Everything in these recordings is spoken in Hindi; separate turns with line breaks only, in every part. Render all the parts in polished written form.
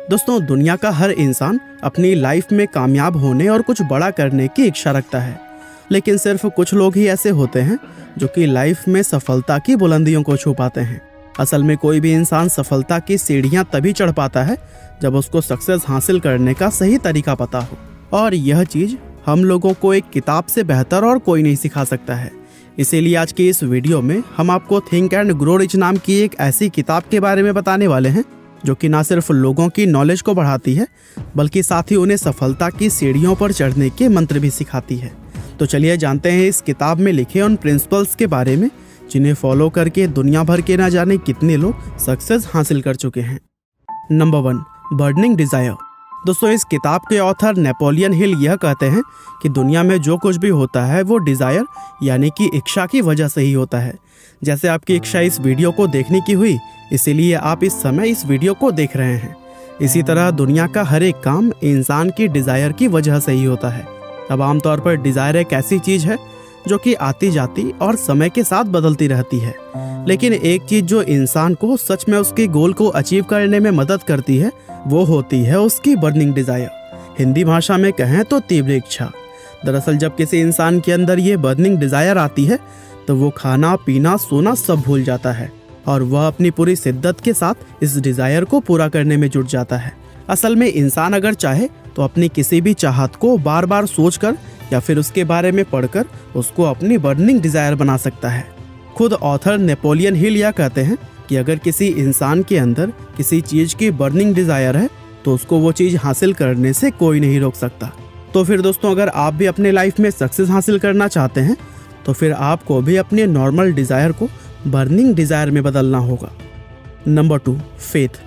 दोस्तों, दुनिया का हर इंसान अपनी लाइफ में कामयाब होने और कुछ बड़ा करने की इच्छा रखता है, लेकिन सिर्फ कुछ लोग ही ऐसे होते हैं जो कि लाइफ में सफलता की बुलंदियों को छू पाते हैं। असल में कोई भी इंसान सफलता की सीढ़ियां तभी चढ़ पाता है जब उसको सक्सेस हासिल करने का सही तरीका पता हो, और यह चीज़ हम लोगों को एक किताब से बेहतर और कोई नहीं सिखा सकता है। इसीलिए आज की इस वीडियो में हम आपको थिंक एंड ग्रो रिच नाम की एक ऐसी किताब के बारे में बताने वाले हैं जो कि ना सिर्फ लोगों की नॉलेज को बढ़ाती है, बल्कि साथ ही उन्हें सफलता की सीढ़ियों पर चढ़ने के मंत्र भी सिखाती है। तो चलिए जानते हैं इस किताब में लिखे उन प्रिंसिपल्स के बारे में जिन्हें फॉलो करके दुनिया भर के ना जाने कितने लोग सक्सेस हासिल कर चुके हैं। Number 1, burning desire. दोस्तों, इस किताब के ऑथर नेपोलियन हिल यह कहते हैं कि दुनिया में जो कुछ भी होता है वो डिजायर यानी कि इच्छा की वजह से ही होता है। जैसे आपकी इच्छा इस वीडियो को देखने की हुई, इसीलिए आप इस समय इस वीडियो को देख रहे हैं। इसी तरह दुनिया का हर एक काम इंसान की डिजायर की वजह से ही होता है। अब आमतौर पर डिजायर एक ऐसी चीज है जो कि आती जाती और समय के साथ बदलती रहती है, लेकिन एक चीज जो इंसान को सच में उसके गोल को अचीव करने में मदद करती है वो होती है उसकी बर्निंग डिजायर। हिंदी भाषा में कहें तो तीव्र इच्छा। दरअसल जब किसी इंसान के अंदर ये बर्निंग डिजायर आती है तो वो खाना पीना सोना सब भूल जाता है और वह अपनी पूरी शिद्दत के साथ इस डिजायर को पूरा करने में जुट जाता है। असल में इंसान अगर चाहे तो अपनी किसी भी चाहत को बार बार सोचकर या फिर उसके बारे में पढ़कर उसको अपनी बर्निंग डिजायर बना सकता है। खुद ऑथर नेपोलियन हिल यह कहते हैं कि अगर किसी इंसान के अंदर किसी चीज की बर्निंग डिजायर है तो उसको वो चीज हासिल करने से कोई नहीं रोक सकता। तो फिर दोस्तों, अगर आप भी अपने लाइफ में सक्सेस हासिल करना चाहते हैं तो फिर आपको भी अपने नॉर्मल डिजायर को बर्निंग डिजायर में बदलना होगा। Number 2, faith.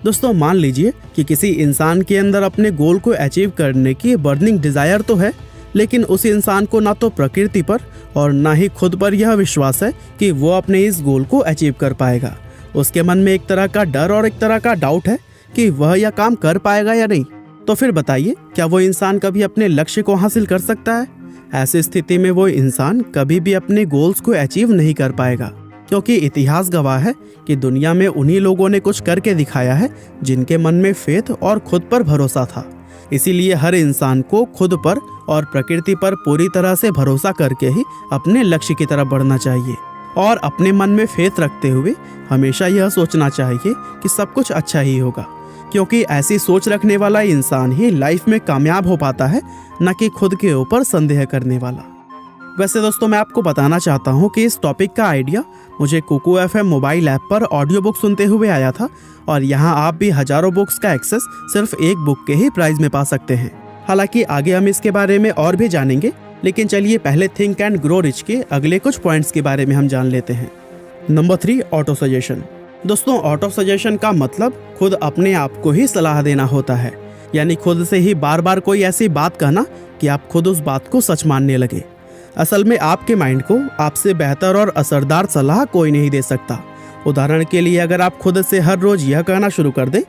दोस्तों, मान लीजिए कि किसी इंसान के अंदर अपने गोल को अचीव करने की बर्निंग डिजायर तो है, लेकिन उस इंसान को ना तो प्रकृति पर और ना ही खुद पर यह विश्वास है कि वो अपने इस गोल को अचीव कर पाएगा। उसके मन में एक तरह का डर और एक तरह का डाउट है कि वह यह काम कर पाएगा या नहीं। तो फिर बताइए, क्या वो इंसान कभी अपने लक्ष्य को हासिल कर सकता है? ऐसी स्थिति में वो इंसान कभी भी अपने गोल्स को अचीव नहीं कर पाएगा, क्योंकि इतिहास गवाह है कि दुनिया में उन्हीं लोगों ने कुछ करके दिखाया है जिनके मन में फेथ और खुद पर भरोसा था। इसीलिए हर इंसान को खुद पर और प्रकृति पर पूरी तरह से भरोसा करके ही अपने लक्ष्य की तरफ बढ़ना चाहिए, और अपने मन में फेथ रखते हुए हमेशा यह सोचना चाहिए कि सब कुछ अच्छा ही होगा, क्योंकि ऐसी सोच रखने वाला इंसान ही लाइफ में कामयाब हो पाता है, न कि खुद के ऊपर संदेह करने वाला। वैसे दोस्तों, मैं आपको बताना चाहता हूँ कि इस टॉपिक का आइडिया मुझे कुकू एफएम मोबाइल ऐप पर ऑडियो बुक सुनते हुए आया था, और यहाँ आप भी हजारों बुक्स का एक्सेस सिर्फ एक बुक के ही प्राइस में पा सकते हैं। हालांकि आगे हम इसके बारे में और भी जानेंगे, लेकिन चलिए पहले थिंक एंड ग्रो रिच के अगले कुछ पॉइंट्स के बारे में हम जान लेते हैं। Number 3, auto suggestion. दोस्तों, ऑटो सजेशन का मतलब खुद अपने आप को ही सलाह देना होता है, यानी खुद से ही बार बार कोई ऐसी बात कहना कि आप खुद उस बात को सच मानने लगे। असल में आपके माइंड को आपसे बेहतर और असरदार सलाह कोई नहीं दे सकता। उदाहरण के लिए, अगर आप खुद से हर रोज यह कहना शुरू कर दें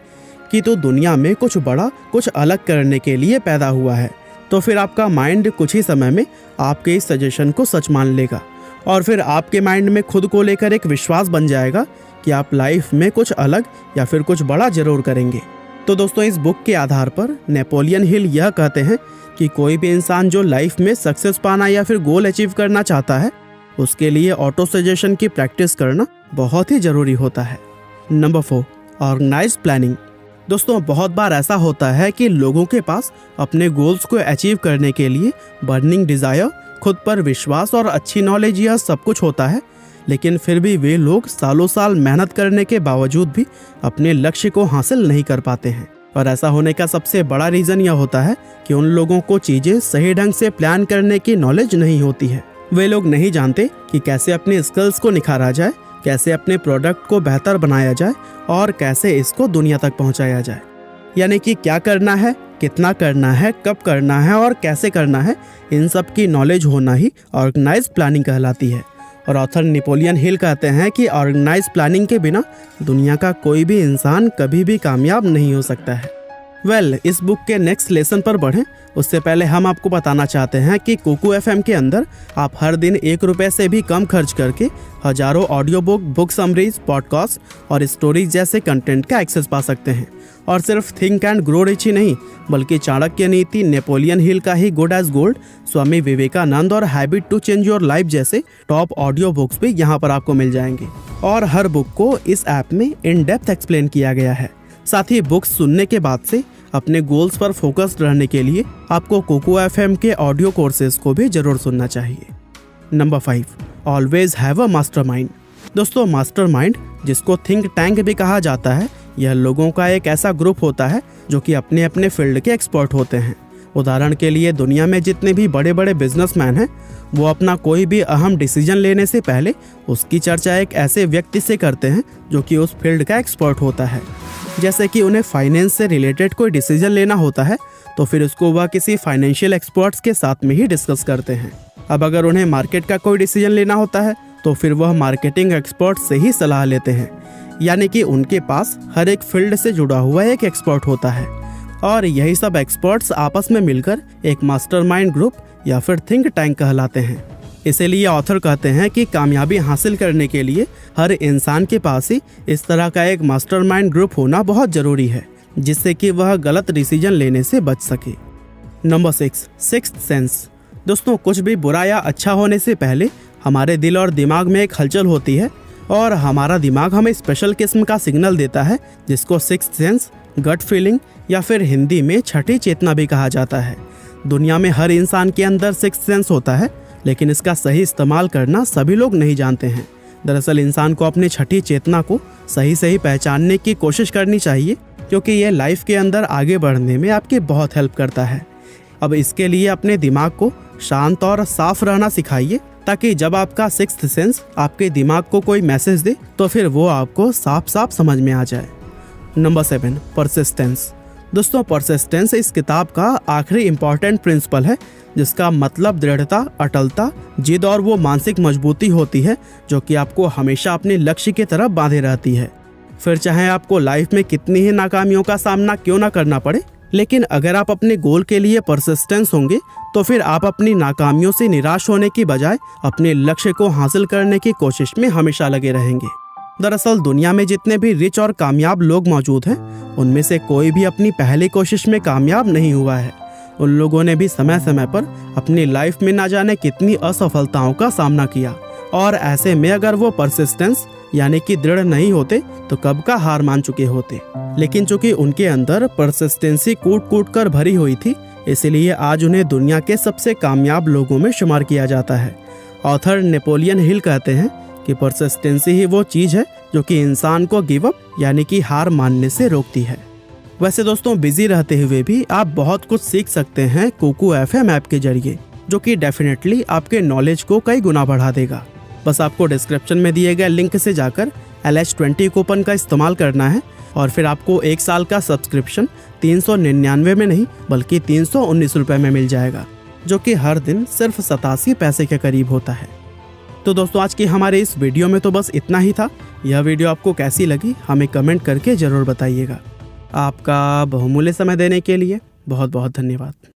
कि तो दुनिया में कुछ बड़ा कुछ अलग करने के लिए पैदा हुआ है, तो फिर आपका माइंड कुछ ही समय में आपके इस सजेशन को सच मान लेगा, और फिर आपके माइंड में खुद को लेकर एक विश्वास बन जाएगा कि आप लाइफ में कुछ अलग या फिर कुछ बड़ा जरूर करेंगे। तो दोस्तों, इस बुक के आधार पर नेपोलियन हिल यह कहते हैं कि कोई भी इंसान जो लाइफ में सक्सेस पाना या फिर गोल अचीव करना चाहता है, उसके लिए ऑटो सजेशन की प्रैक्टिस करना बहुत ही जरूरी होता है। Number 4, organised planning. दोस्तों, बहुत बार ऐसा होता है कि लोगों के पास अपने गोल्स को अचीव करने के लिए बर्निंग डिजायर, खुद पर विश्वास और अच्छी नॉलेज यह सब कुछ होता है, लेकिन फिर भी वे लोग सालों साल मेहनत करने के बावजूद भी अपने लक्ष्य को हासिल नहीं कर पाते हैं। और ऐसा होने का सबसे बड़ा रीज़न यह होता है कि उन लोगों को चीज़ें सही ढंग से प्लान करने की नॉलेज नहीं होती है। वे लोग नहीं जानते कि कैसे अपने स्किल्स को निखारा जाए, कैसे अपने प्रोडक्ट को बेहतर बनाया जाए और कैसे इसको दुनिया तक पहुंचाया जाए। यानी कि क्या करना है, कितना करना है, कब करना है और कैसे करना है, इन सब की नॉलेज होना ही ऑर्गेनाइज्ड प्लानिंग कहलाती है। और ऑथर नेपोलियन हिल कहते हैं कि ऑर्गेनाइज्ड प्लानिंग के बिना दुनिया का कोई भी इंसान कभी भी कामयाब नहीं हो सकता है। इस बुक के नेक्स्ट लेसन पर बढ़ें उससे पहले हम आपको बताना चाहते हैं कि कुकू एफएम के अंदर आप हर दिन ₹1 से भी कम खर्च करके हजारों ऑडियो बुक समरीज, पॉडकास्ट और स्टोरीज जैसे कंटेंट का एक्सेस पा सकते हैं। और सिर्फ थिंक एंड ग्रो रिच ही नहीं, बल्कि चाणक्य नीति, नेपोलियन हिल का ही good as gold, Swami Vivekananda और habit to change your life जैसे टॉप ऑडियो बुक्स भी यहाँ पर आपको मिल जाएंगे। और हर बुक को इस ऐप में इन डेप्थ एक्सप्लेन किया गया है। साथ ही बुक्स सुनने के बाद से अपने गोल्स पर फोकस्ड रहने के लिए आपको कोको एफएम के ऑडियो कोर्सेज को भी जरूर सुनना चाहिए। Number 5, always have a mastermind. दोस्तों, मास्टरमाइंड, जिसको थिंक टैंक भी कहा जाता है, यह लोगों का एक ऐसा ग्रुप होता है जो कि अपने अपने फील्ड के एक्सपर्ट होते हैं। उदाहरण के लिए दुनिया में जितने भी बड़े बड़े बिजनेसमैन हैं, वो अपना कोई भी अहम डिसीजन लेने से पहले उसकी चर्चा एक ऐसे व्यक्ति से करते हैं जो कि उस फील्ड का एक्सपर्ट होता है। जैसे कि उन्हें फाइनेंस से रिलेटेड कोई डिसीजन लेना होता है तो फिर उसको वह किसी फाइनेंशियल एक्सपर्ट्स के साथ में ही डिस्कस करते हैं। अब अगर उन्हें मार्केट का कोई डिसीजन लेना होता है तो फिर वह मार्केटिंग एक्सपर्ट से ही सलाह लेते हैं। यानी कि उनके पास हर एक फील्ड से जुड़ा हुआ एक एक्सपर्ट होता है और यही सब एक्सपर्ट्स आपस में मिलकर एक मास्टरमाइंड ग्रुप या फिर थिंक टैंक कहलाते हैं। इसीलिए ऑथर कहते हैं कि कामयाबी हासिल करने के लिए हर इंसान के पास ही इस तरह का एक मास्टरमाइंड ग्रुप होना बहुत जरूरी है, जिससे कि वह गलत डिसीजन लेने से बच सके। Number 6, sixth sense. दोस्तों, कुछ भी बुरा या अच्छा होने से पहले हमारे दिल और दिमाग में एक हलचल होती है और हमारा दिमाग हमें स्पेशल किस्म का सिग्नल देता है, जिसको सिक्स्थ सेंस, गट फीलिंग या फिर हिंदी में छठी चेतना भी कहा जाता है। दुनिया में हर इंसान के अंदर सिक्स्थ सेंस होता है, लेकिन इसका सही इस्तेमाल करना सभी लोग नहीं जानते हैं। दरअसल इंसान को अपनी छठी चेतना को सही पहचानने की कोशिश करनी चाहिए, क्योंकि ये लाइफ के अंदर आगे बढ़ने में आपकी बहुत हेल्प करता है। अब इसके लिए अपने दिमाग को शांत और साफ रहना सिखाइए, ताकि जब आपका सिक्स्थ सेंस आपके दिमाग को कोई मैसेज दे तो फिर वो आपको साफ साफ समझ में आ जाए। Number 7, persistence. दोस्तों, परसिस्टेंस इस किताब का आखिरी इम्पॉर्टेंट प्रिंसिपल है, जिसका मतलब दृढ़ता, अटलता, जिद और वो मानसिक मजबूती होती है जो कि आपको हमेशा अपने लक्ष्य की तरफ बांधे रहती है। फिर चाहे आपको लाइफ में कितनी ही नाकामियों का सामना क्यों ना करना पड़े, लेकिन अगर आप अपने गोल के लिए परसिस्टेंस होंगे तो फिर आप अपनी नाकामियों से निराश होने की बजाय अपने लक्ष्य को हासिल करने की कोशिश में हमेशा लगे रहेंगे। दरअसल दुनिया में जितने भी रिच और कामयाब लोग मौजूद हैं, उनमें से कोई भी अपनी पहली कोशिश में कामयाब नहीं हुआ है। उन लोगों ने भी समय समय पर अपनी लाइफ में ना जाने कितनी असफलताओं का सामना किया, और ऐसे में अगर वो परसिस्टेंस यानी कि दृढ़ नहीं होते तो कब का हार मान चुके होते। लेकिन चूंकि उनके अंदर परसिस्टेंसी कूट कूट कर भरी हुई थी, इसलिए आज उन्हें दुनिया के सबसे कामयाब लोगों में शुमार किया जाता है। ऑथर नेपोलियन हिल कहते हैं कि परसिस्टेंसी ही वो चीज है जो कि इंसान को गिव अप यानी कि हार मानने से रोकती है। वैसे दोस्तों, बिजी रहते हुए भी आप बहुत कुछ सीख सकते हैं कोको एफएम ऐप के जरिए, जो कि डेफिनेटली आपके नॉलेज को कई गुना बढ़ा देगा। बस आपको डिस्क्रिप्शन में दिए गए लिंक से जाकर LH20 कूपन का इस्तेमाल करना है और फिर आपको 1 साल का सब्सक्रिप्शन 399 में नहीं बल्कि 319 रुपये में मिल जाएगा, जो कि हर दिन सिर्फ 87 पैसे के करीब होता है। तो दोस्तों, आज की हमारे इस वीडियो में तो बस इतना ही था। यह वीडियो आपको कैसी लगी हमें कमेंट करके ज़रूर बताइएगा। आपका बहुमूल्य समय देने के लिए बहुत बहुत धन्यवाद।